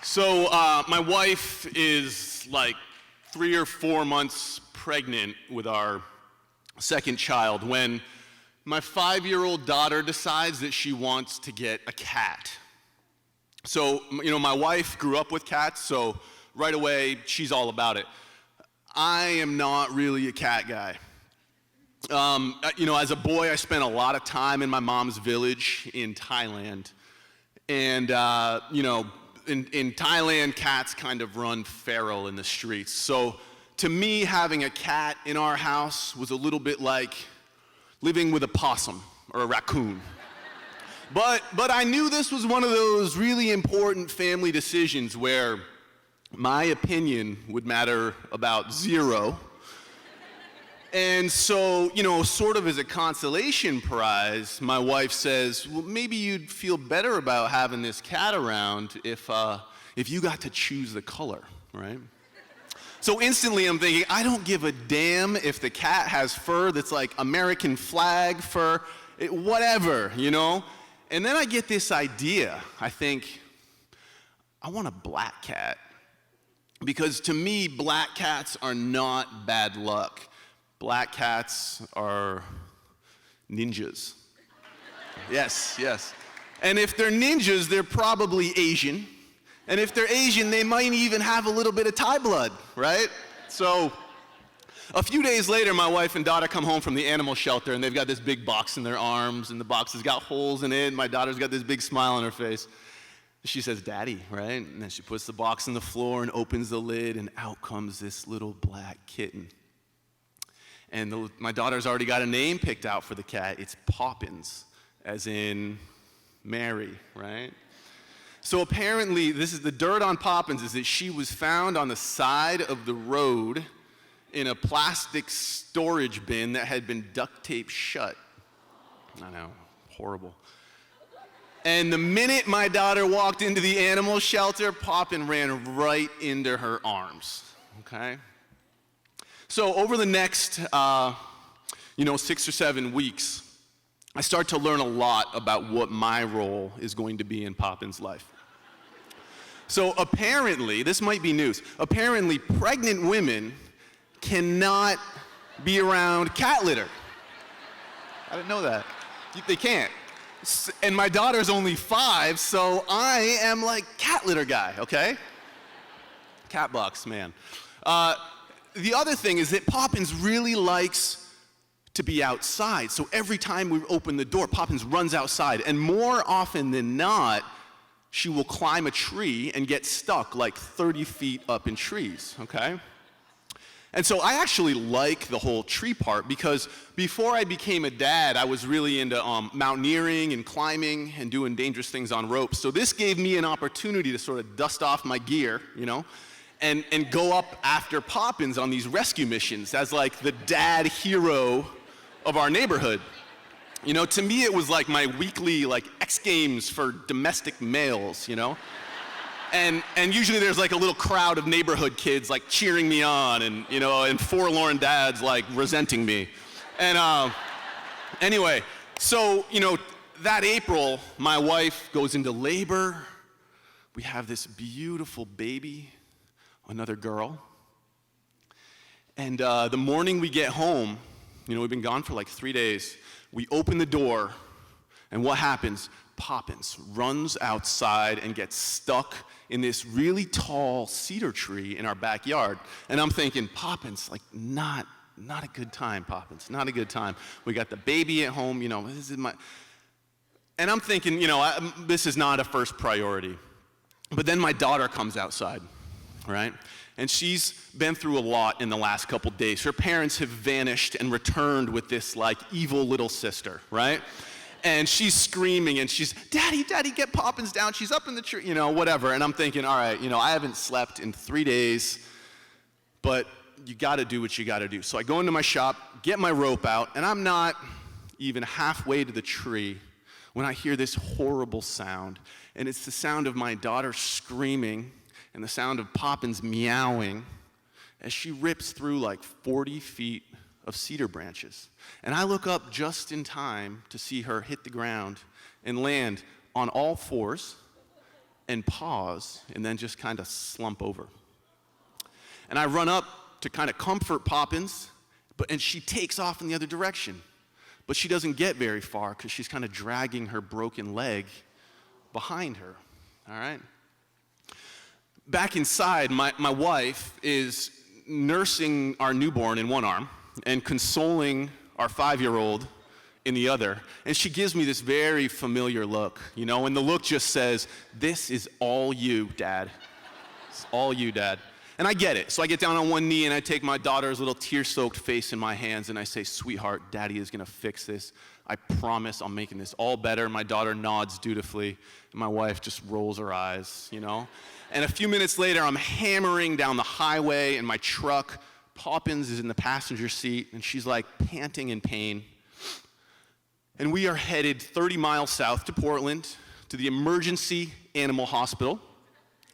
So my wife is like 3 or 4 months pregnant with our second child when my 5-year-old daughter decides that she wants to get a cat. So, my wife grew up with cats, so right away, she's all about it. I am not really a cat guy. As a boy, I spent a lot of time in my mom's village in Thailand. And, in Thailand, cats kind of run feral in the streets. So to me, having a cat in our house was a little bit like living with a possum or a raccoon. But I knew this was one of those really important family decisions where my opinion would matter about zero. And so, sort of as a consolation prize, my wife says, well, maybe you'd feel better about having this cat around if you got to choose the color, right? So instantly I'm thinking, I don't give a damn if the cat has fur that's like American flag fur, whatever, And then I get this idea. I think, I want a black cat. Because to me, black cats are not bad luck. Black cats are ninjas. Yes. And if they're ninjas, they're probably Asian. And if they're Asian, they might even have a little bit of Thai blood, right? So a few days later, my wife and daughter come home from the animal shelter, and they've got this big box in their arms, and the box has got holes in it. My daughter's got this big smile on her face. She says, Daddy, right? And then she puts the box on the floor and opens the lid, and out comes this little black kitten. And my daughter's already got a name picked out for the cat. It's Poppins, as in Mary, right? So apparently, this is the dirt on Poppins is that she was found on the side of the road in a plastic storage bin that had been duct taped shut. I know, horrible. And the minute my daughter walked into the animal shelter, Poppin ran right into her arms, okay? So over the next, 6 or 7 weeks, I start to learn a lot about what my role is going to be in Poppin's life. So apparently, this might be news, apparently pregnant women cannot be around cat litter. I didn't know that. They can't. And my daughter's only 5, so I am like cat litter guy, okay? Cat box, man. The other thing is that Poppins really likes to be outside. So every time we open the door, Poppins runs outside. And more often than not, she will climb a tree and get stuck like 30 feet up in trees, okay? And so I actually like the whole tree part because before I became a dad, I was really into mountaineering and climbing and doing dangerous things on ropes. So this gave me an opportunity to sort of dust off my gear, and go up after Poppins on these rescue missions as like the dad hero of our neighborhood. To me it was like my weekly like X Games for domestic males, And usually there's like a little crowd of neighborhood kids like cheering me on and forlorn dads like resenting me. And anyway, so that April my wife goes into labor. We have this beautiful baby, another girl. And the morning we get home, we've been gone for like 3 days, we open the door, and what happens? Poppins runs outside and gets stuck in this really tall cedar tree in our backyard. And I'm thinking, Poppins, like not a good time, Poppins, not a good time. We got the baby at home, this is my... And I'm thinking, this is not a first priority. But then my daughter comes outside, right? And she's been through a lot in the last couple days. Her parents have vanished and returned with this like evil little sister, right? And she's screaming and she's, Daddy, get Poppins down. She's up in the tree, whatever. And I'm thinking, all right, I haven't slept in 3 days, but you gotta do what you gotta do. So I go into my shop, get my rope out, and I'm not even halfway to the tree when I hear this horrible sound. And it's the sound of my daughter screaming and the sound of Poppins meowing as she rips through like 40 feet of cedar branches. And I look up just in time to see her hit the ground and land on all fours and pause and then just kind of slump over. And I run up to kind of comfort Poppins, and she takes off in the other direction. But she doesn't get very far because she's kind of dragging her broken leg behind her, all right? Back inside, my wife is nursing our newborn in one arm and consoling our 5-year-old in the other. And she gives me this very familiar look, and the look just says, "This is all you, Dad. It's all you, Dad." And I get it. So I get down on one knee and I take my daughter's little tear-soaked face in my hands and I say, "Sweetheart, Daddy is gonna fix this. I promise I'm making this all better." My daughter nods dutifully and my wife just rolls her eyes, And a few minutes later, I'm hammering down the highway in my truck. Poppins is in the passenger seat and she's like panting in pain. And we are headed 30 miles south to Portland to the emergency animal hospital.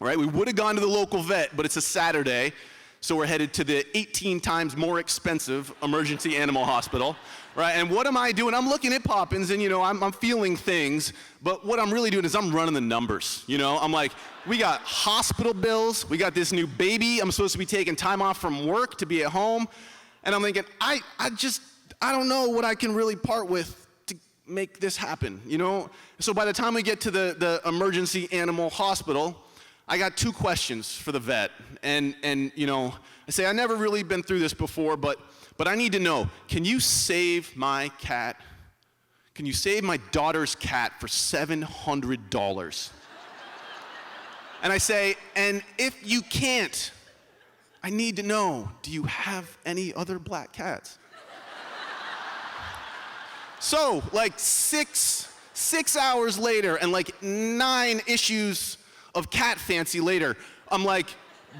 Right, we would have gone to the local vet, but it's a Saturday, so we're headed to the 18 times more expensive emergency animal hospital, right? And what am I doing? I'm looking at Poppins, and I'm feeling things, but what I'm really doing is I'm running the numbers. I'm like, we got hospital bills, we got this new baby. I'm supposed to be taking time off from work to be at home, and I'm thinking, I don't know what I can really part with to make this happen, So by the time we get to the emergency animal hospital, I got 2 questions for the vet, and I say, "I never really been through this before, but I need to know, can you save my cat? Can you save my daughter's cat for $700? And I say, "And if you can't, I need to know, do you have any other black cats?" So, like 6 hours later, and like 9 issues of Cat Fancy later, I'm like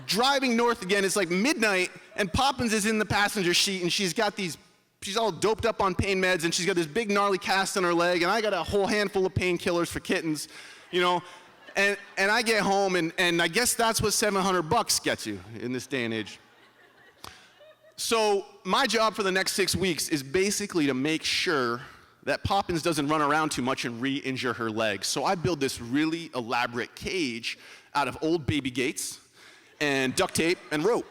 driving north again. It's like midnight, and Poppins is in the passenger seat, and she's all doped up on pain meds, and she's got this big gnarly cast on her leg, and I got a whole handful of painkillers for kittens, and I get home, and I guess that's what $700 gets you in this day and age. So my job for the next 6 weeks is basically to make sure that Poppins doesn't run around too much and re-injure her leg. So I build this really elaborate cage out of old baby gates and duct tape and rope,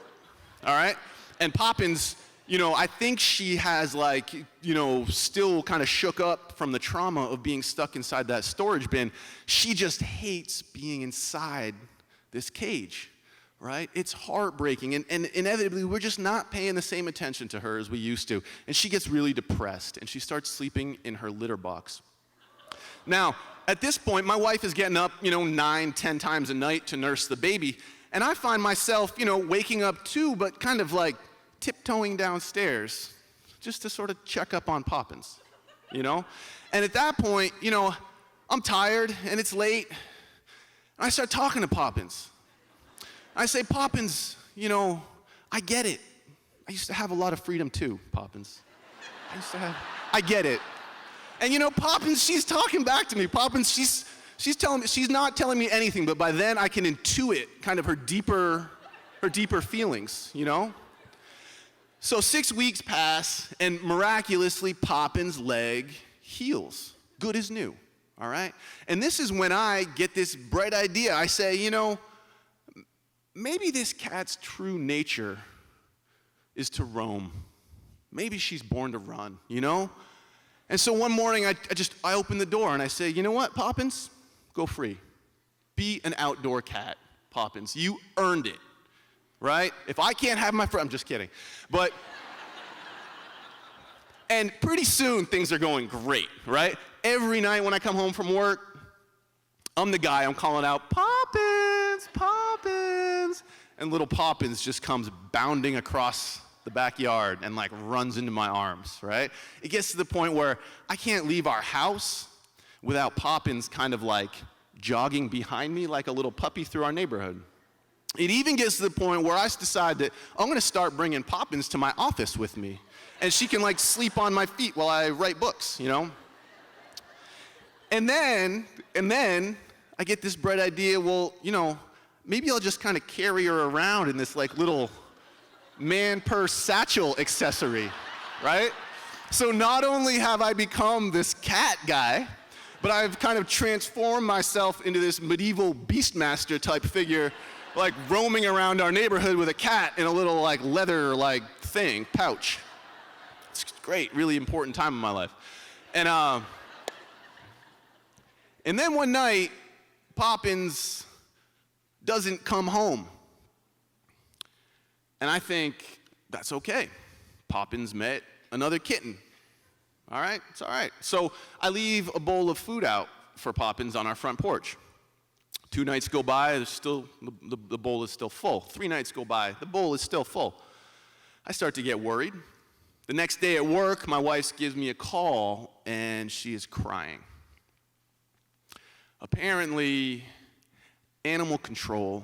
all right? And Poppins, I think she has still kind of shook up from the trauma of being stuck inside that storage bin. She just hates being inside this cage, right? It's heartbreaking, and inevitably, we're just not paying the same attention to her as we used to, and she gets really depressed, and she starts sleeping in her litter box. Now, at this point, my wife is getting up, 9, 10 times a night to nurse the baby, and I find myself, waking up too, but kind of like tiptoeing downstairs just to sort of check up on Poppins, And at that point, I'm tired, and it's late, and I start talking to Poppins. I say, "Poppins, I get it. I used to have a lot of freedom too, Poppins. I get it." And Poppins, she's talking back to me. Poppins, she's telling me, she's not telling me anything, but by then I can intuit kind of her deeper feelings, So 6 weeks pass, and miraculously Poppins' leg heals, good as new, all right? And this is when I get this bright idea. I say, maybe this cat's true nature is to roam. Maybe she's born to run, And so one morning, I open the door and I say, "You know what, Poppins? Go free. Be an outdoor cat, Poppins. You earned it, right? If I can't have my friend," I'm just kidding. And pretty soon, things are going great, right? Every night when I come home from work, I'm the guy, I'm calling out, "Poppins, Poppins." And little Poppins just comes bounding across the backyard and runs into my arms, right? It gets to the point where I can't leave our house without Poppins kind of jogging behind me like a little puppy through our neighborhood. It even gets to the point where I decide that I'm gonna start bringing Poppins to my office with me, and she can sleep on my feet while I write books, And then I get this bright idea, well, maybe I'll just kind of carry her around in this little man purse satchel accessory, right? So not only have I become this cat guy, But I've kind of transformed myself into this medieval beastmaster type figure, like roaming around our neighborhood with a cat in a little like leather like thing, pouch. It's great, really important time in my life. And then one night, Poppins doesn't come home. And I think, that's okay. Poppins met another kitten. All right, it's all right. So I leave a bowl of food out for Poppins on our front porch. 2 nights go by, there's still, the bowl is still full. 3 nights go by, the bowl is still full. I start to get worried. The next day at work, my wife gives me a call, and she is crying. Apparently, animal control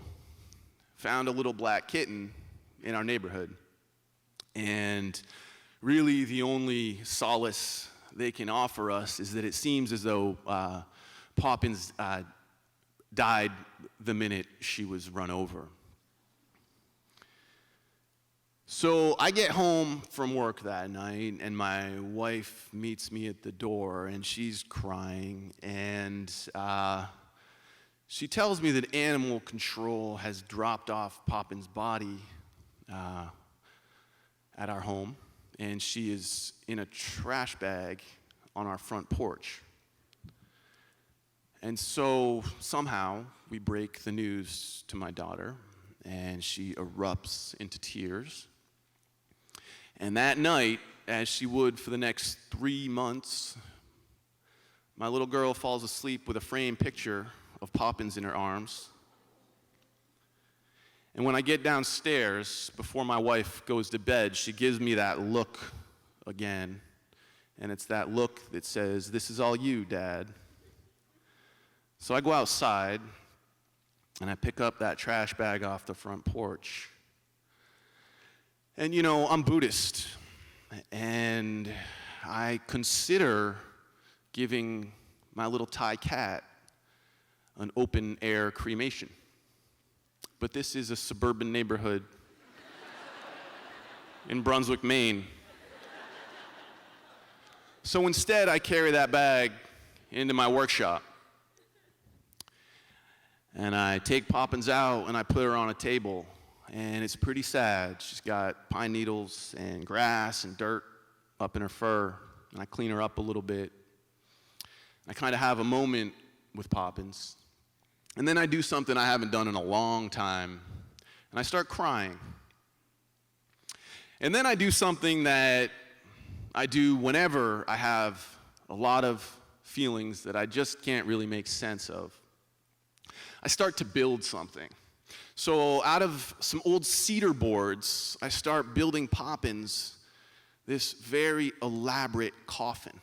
found a little black kitten in our neighborhood. And really, the only solace they can offer us is that it seems as though Poppins died the minute she was run over. So I get home from work that night, and my wife meets me at the door, and she's crying, and she tells me that animal control has dropped off Poppins' body at our home, and she is in a trash bag on our front porch. And so somehow we break the news to my daughter, and she erupts into tears. And that night, as she would for the next 3 months, my little girl falls asleep with a framed picture of Poppins in her arms. And when I get downstairs, before my wife goes to bed, she gives me that look again. And it's that look that says, "This is all you, Dad." So I go outside, and I pick up that trash bag off the front porch. And I'm Buddhist, and I consider giving my little Thai cat an open-air cremation. But this is a suburban neighborhood in Brunswick, Maine. So instead, I carry that bag into my workshop. And I take Poppins out, and I put her on a table. And it's pretty sad. She's got pine needles and grass and dirt up in her fur. And I clean her up a little bit. I kind of have a moment with Poppins. And then I do something I haven't done in a long time. And I start crying. And then I do something that I do whenever I have a lot of feelings that I just can't really make sense of. I start to build something. So out of some old cedar boards, I start building Poppins this very elaborate coffin.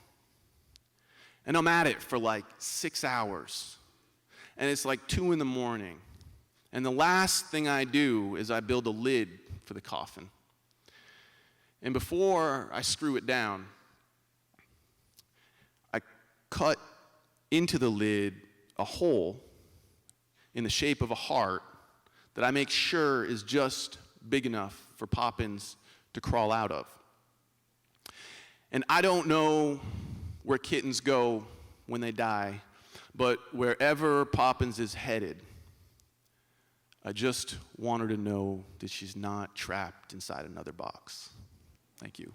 And I'm at it for like 6 hours. And it's like 2 a.m. And the last thing I do is I build a lid for the coffin. And before I screw it down, I cut into the lid a hole in the shape of a heart that I make sure is just big enough for Poppins to crawl out of. And I don't know where kittens go when they die, but wherever Poppins is headed, I just want her to know that she's not trapped inside another box. Thank you.